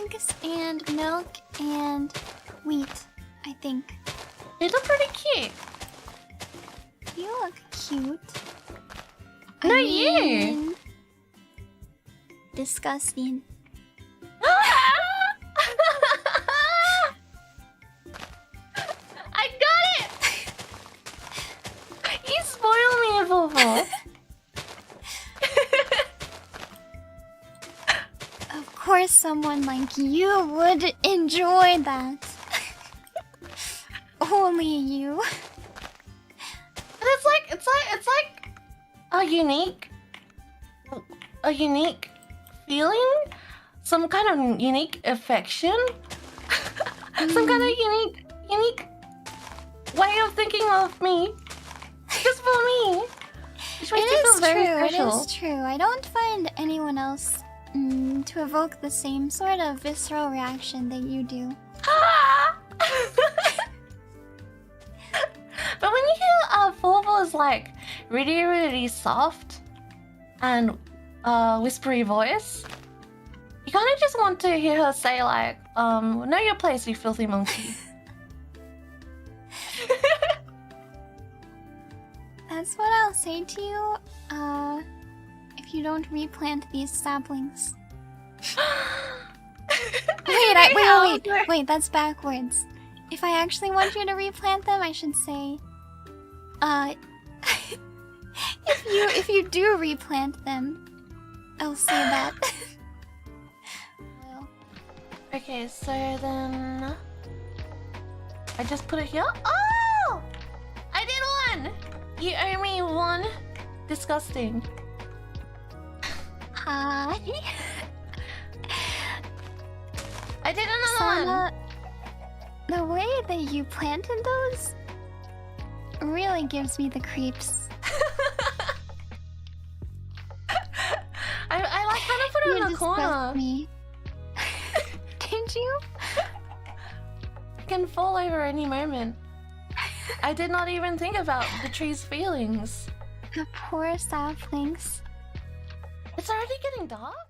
eggs and milk and wheat, I think. They look pretty cute. You look cute. No, you. Disgusting. I got it! You spoil me, Vovo. Of course someone like you would enjoy that. Only you. But it's like a unique feeling, some kind of unique affection, some kind of unique way of thinking of me, just for me. Which makes me feel very special. It is true. I don't find anyone else to evoke the same sort of visceral reaction that you do. But when you hear Vovo's like really soft and whispery voice, you kind of just want to hear her say like, know your place, you filthy monkey. That's what I'll say to you, if you don't replant these saplings. Wait, that's backwards. If I actually want you to replant them, I should say, if you do replant them, I'll say that. Well. Okay, so then I just put it here. Oh! I did one! You owe me one. Disgusting. Hi. I did another one. The way that you planted those really gives me the creeps. I like kind of put it in the corner. Me. Did you? It can fall over any moment. I did not even think about the tree's feelings. The poor saplings. It's already getting dark?